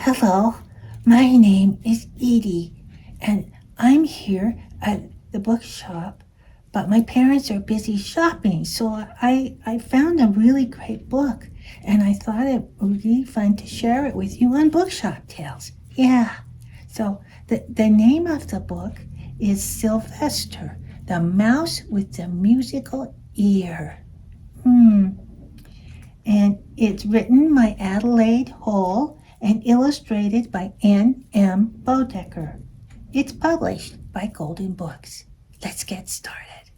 Hello, my name is Edie, and I'm here at the bookshop, but my parents are busy shopping, so I found a really great book, and I thought it would be fun to share it with you on BookShop Tails. Yeah, so the name of the book is Sylvester, the Mouse with the Musical Ear. And it's written by Adelaide Hole and illustrated by N.M. Bodecker. It's published by Golden Books. Let's get started.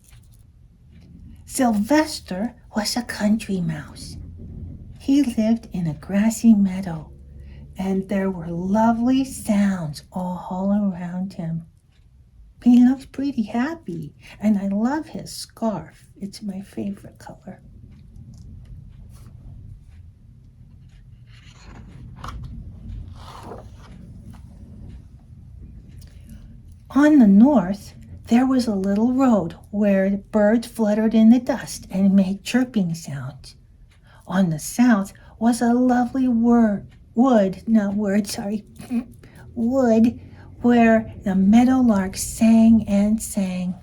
Sylvester was a country mouse. He lived in a grassy meadow, and there were lovely sounds all around him. He looks pretty happy, and I love his scarf. It's my favorite color. On the north, there was a little road where birds fluttered in the dust and made chirping sounds. On the south was a lovely wood where the meadowlark sang and sang.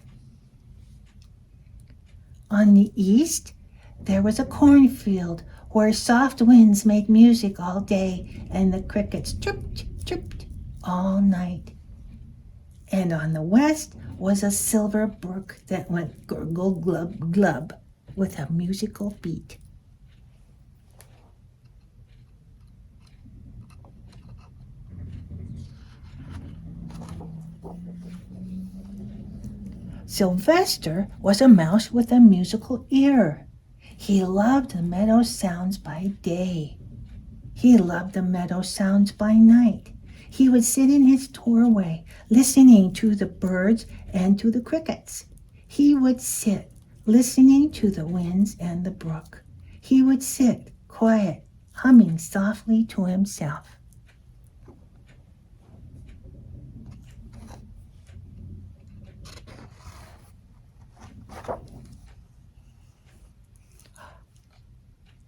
On the east, there was a cornfield where soft winds made music all day and the crickets chirped all night. And on the west was a silver brook that went gurgle glub glub with a musical beat. Sylvester was a mouse with a musical ear. He loved the meadow sounds by day. He loved the meadow sounds by night. He would sit in his doorway, listening to the birds and to the crickets. He would sit, listening to the winds and the brook. He would sit, quiet, humming softly to himself.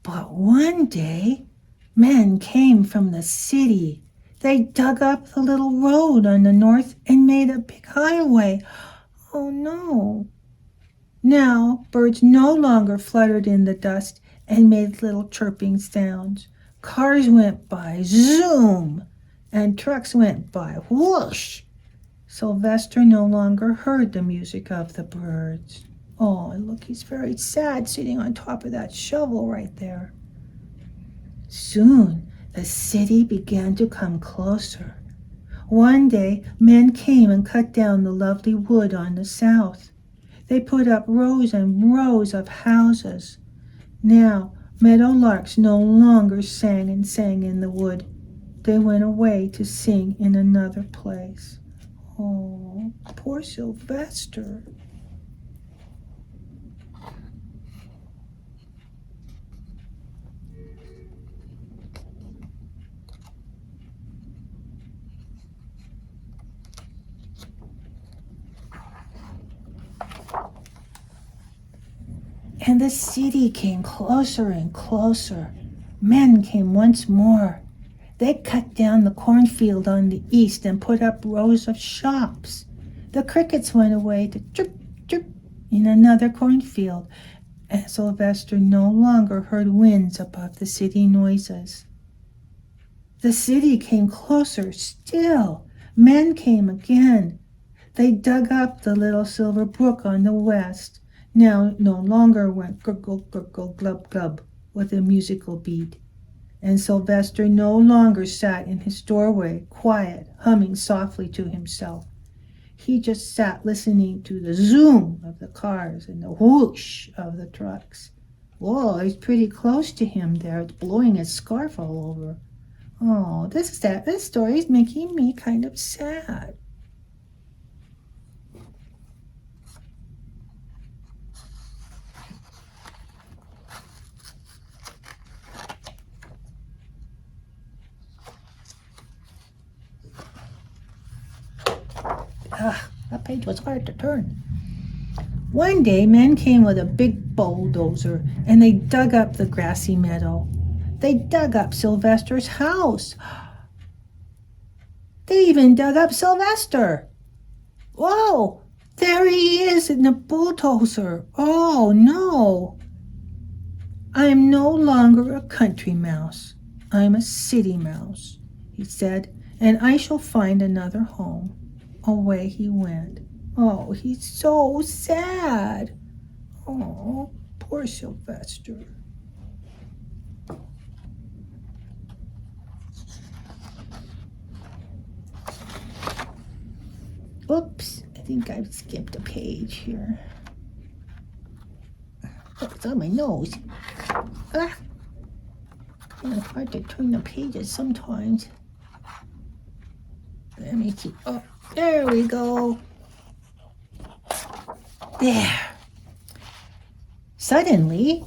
But one day, men came from the city. They dug up the little road on the north and made a big highway. Oh no. Now birds no longer fluttered in the dust and made little chirping sounds. Cars went by, zoom, and trucks went by, whoosh. Sylvester no longer heard the music of the birds. Oh, and look, he's very sad sitting on top of that shovel right there. Soon, the city began to come closer. One day, men came and cut down the lovely wood on the south. They put up rows and rows of houses. Now, meadowlarks no longer sang and sang in the wood. They went away to sing in another place. Oh, poor Sylvester. And the city came closer and closer. Men came once more. They cut down the cornfield on the east and put up rows of shops. The crickets went away to chirp, chirp in another cornfield, and Sylvester no longer heard winds above the city noises. The city came closer still. Men came again. They dug up the little silver brook on the west. Now no longer went gurgle, gurgle, glub, glub with a musical beat. And Sylvester no longer sat in his doorway, quiet, humming softly to himself. He just sat listening to the zoom of the cars and the whoosh of the trucks. Whoa, he's pretty close to him there. It's blowing his scarf all over. Oh, this story is making me kind of sad. That page was hard to turn. One day, men came with a big bulldozer, and they dug up the grassy meadow. They dug up Sylvester's house. They even dug up Sylvester. Whoa, there he is in the bulldozer. Oh, no. I'm no longer a country mouse. I'm a city mouse, he said, and I shall find another home. Away he went. Oh, he's so sad. Oh, poor Sylvester. Oops, I think I've skipped a page here. Oh, it's on my nose. Ah, it's hard to turn the pages sometimes. Let me see. Oh, there we go. There. Suddenly,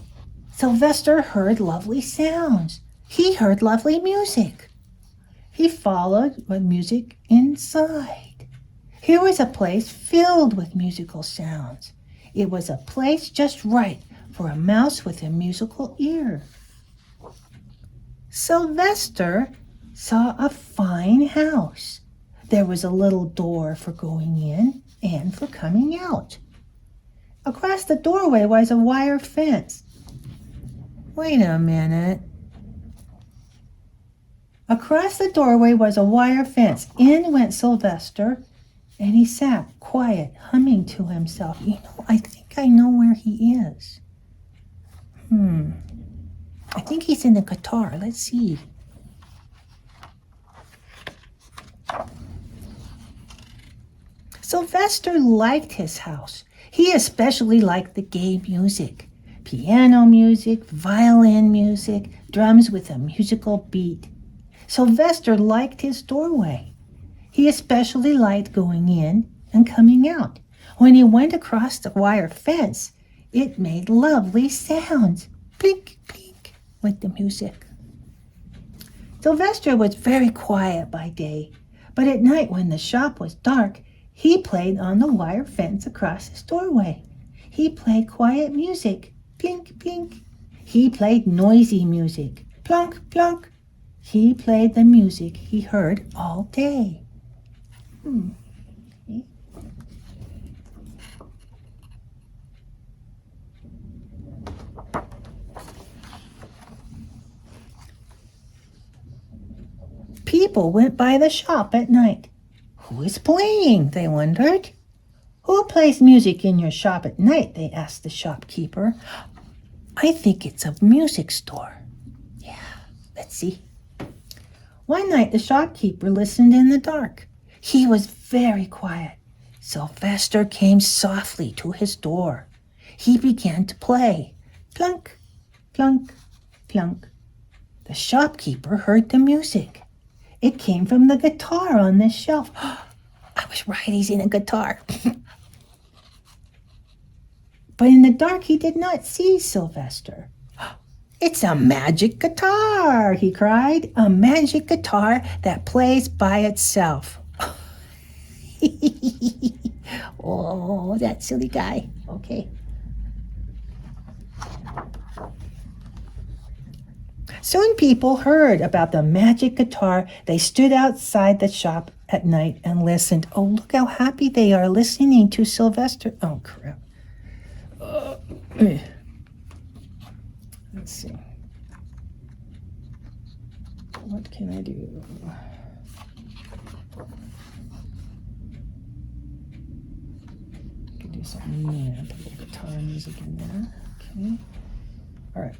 Sylvester heard lovely sounds. He heard lovely music. He followed the music inside. Here was a place filled with musical sounds. It was a place just right for a mouse with a musical ear. Sylvester saw a fine house. There was a little door for going in and for coming out. Across the doorway was a wire fence. Wait a minute. Across the doorway was a wire fence. In went Sylvester, and he sat quiet, humming to himself. I think I know where he is. I think he's in the guitar. Let's see. Sylvester liked his house. He especially liked the gay music. Piano music, violin music, drums with a musical beat. Sylvester liked his doorway. He especially liked going in and coming out. When he went across the wire fence, it made lovely sounds. Blink, blink, with the music. Sylvester was very quiet by day, but at night when the shop was dark, he played on the wire fence across his doorway. He played quiet music. Blink, blink. He played noisy music. Plunk, plunk. He played the music he heard all day. Okay. People went by the shop at night. Who is playing? They wondered. Who plays music in your shop at night? They asked the shopkeeper. I think it's a music store. Yeah, let's see. One night the shopkeeper listened in the dark. He was very quiet. Sylvester came softly to his door. He began to play. Plunk, plunk, plunk. The shopkeeper heard the music. It came from the guitar on the shelf. I was right, he's in a guitar. But in the dark, he did not see Sylvester. It's a magic guitar, he cried. A magic guitar that plays by itself. Oh, that silly guy. Okay. Soon people heard about the magic guitar. They stood outside the shop at night and listened. Oh, look how happy they are listening to Sylvester. Oh, crap. Let's see. What can I do? I can do something there. Put a little guitar music in there. Okay. All right.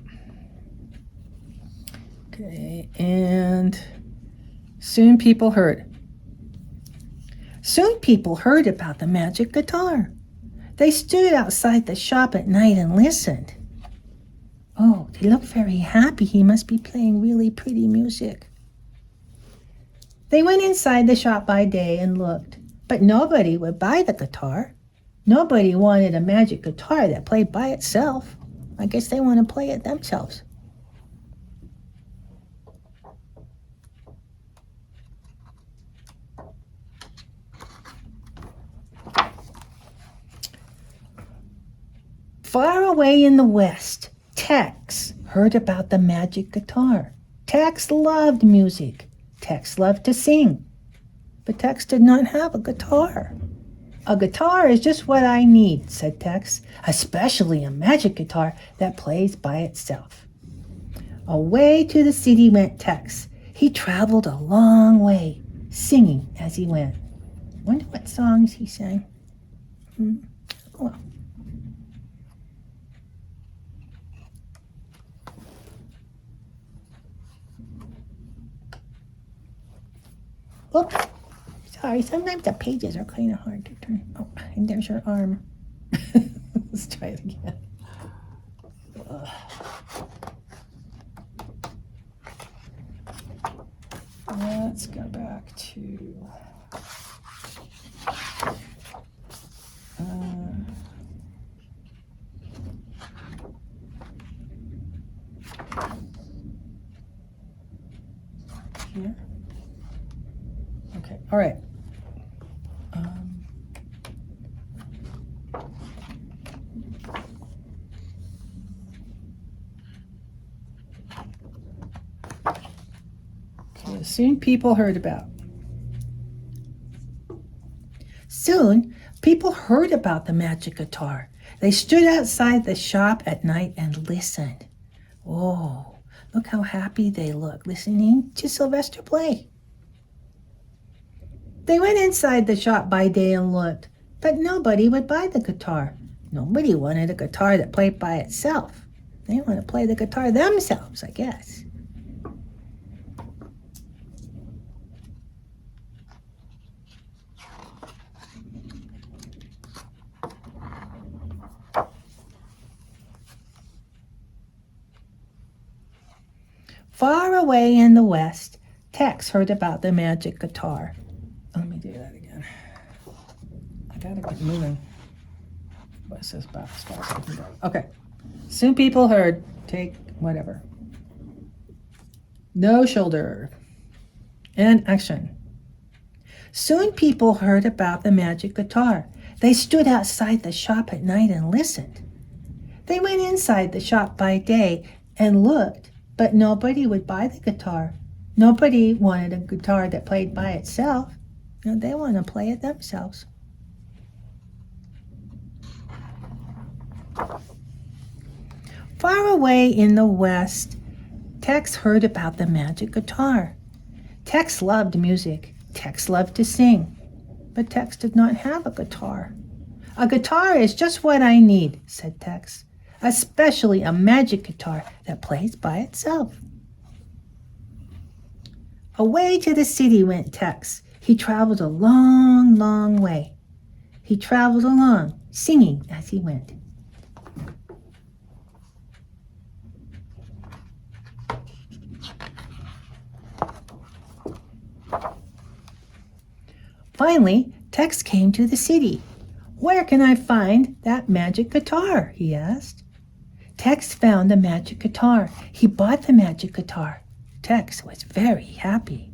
Okay, and soon people heard about the magic guitar. They stood outside the shop at night and listened. Oh, they looked very happy. He must be playing really pretty music. They went inside the shop by day and looked, but nobody would buy the guitar. Nobody wanted a magic guitar that played by itself. I guess they want to play it themselves. Far away in the west, Tex heard about the magic guitar. Tex loved music. Tex loved to sing. but Tex did not have a guitar. A guitar is just what I need, said Tex, especially a magic guitar that plays by itself. Away to the city went Tex. He traveled a long way, singing as he went. Wonder what songs he sang. Oh, well. Oops. Sorry, sometimes the pages are kind of hard to turn. Oh, and there's your arm. Let's try it again. Let's go back to... here. Okay, all right. Okay, soon people heard about the magic guitar. They stood outside the shop at night and listened. Oh, look how happy they look, listening to Sylvester play. They went inside the shop by day and looked, but nobody would buy the guitar. Nobody wanted a guitar that played by itself. They want to play the guitar themselves, I guess. Far away in the west, Tex heard about the magic guitar. Let me do that again. I gotta get moving. What says about as fast as I can go? Okay. Soon people heard. Take whatever. No shoulder. And action. Soon people heard about the magic guitar. They stood outside the shop at night and listened. They went inside the shop by day and looked, but nobody would buy the guitar. Nobody wanted a guitar that played by itself. You know, they want to play it themselves. Far away in the west, Tex heard about the magic guitar. Tex loved music. Tex loved to sing. But Tex did not have a guitar. A guitar is just what I need, said Tex, especially a magic guitar that plays by itself. Away to the city went Tex. He traveled a long, long way. He traveled along, singing as he went. Finally, Tex came to the city. Where can I find that magic guitar? He asked. Tex found the magic guitar. He bought the magic guitar. Tex was very happy.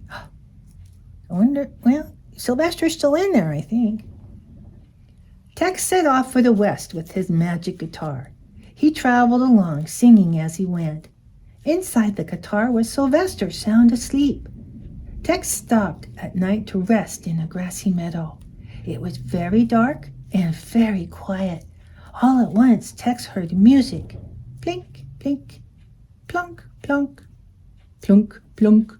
I wonder, well, Sylvester's still in there, I think. Tex set off for the west with his magic guitar. He traveled along, singing as he went. Inside the guitar was Sylvester, sound asleep. Tex stopped at night to rest in a grassy meadow. It was very dark and very quiet. All at once, Tex heard music. Plink, plink, plunk, plunk, plunk, plunk.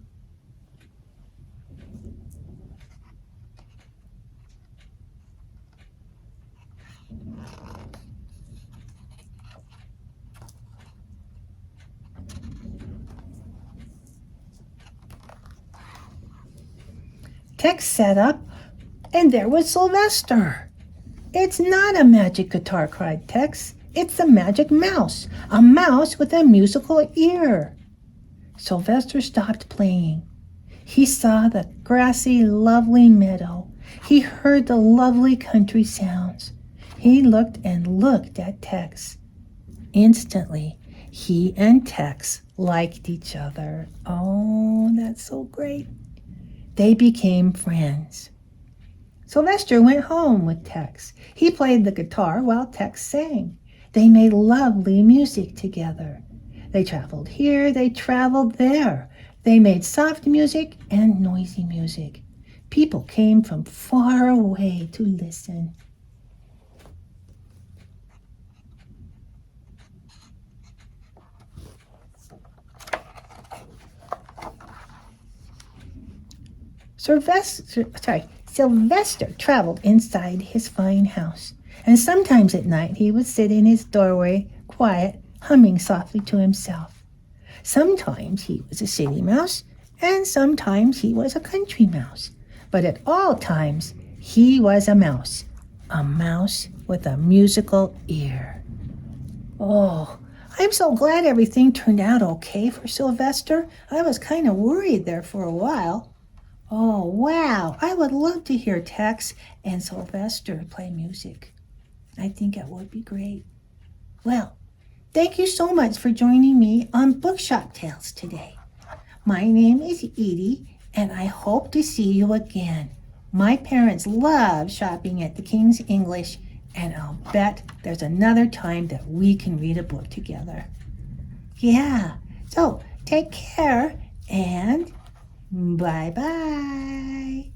Tex sat up, and there was Sylvester. It's not a magic guitar, cried Tex. It's a magic mouse, a mouse with a musical ear. Sylvester stopped playing. He saw the grassy, lovely meadow. He heard the lovely country sounds. He looked and looked at Tex. Instantly, he and Tex liked each other. Oh, that's so great. They became friends. Sylvester went home with Tex. He played the guitar while Tex sang. They made lovely music together. They traveled here, they traveled there. They made soft music and noisy music. People came from far away to listen. Sylvester traveled inside his fine house, and sometimes at night he would sit in his doorway, quiet, humming softly to himself. Sometimes he was a city mouse, and sometimes he was a country mouse. But at all times, he was a mouse with a musical ear. Oh, I'm so glad everything turned out okay for Sylvester. I was kind of worried there for a while. Oh, wow, I would love to hear Tex and Sylvester play music. I think it would be great. Well, thank you so much for joining me on BookShop Tails today. My name is Edie, and I hope to see you again. My parents love shopping at the King's English, and I'll bet there's another time that we can read a book together. Yeah, so take care, and bye-bye.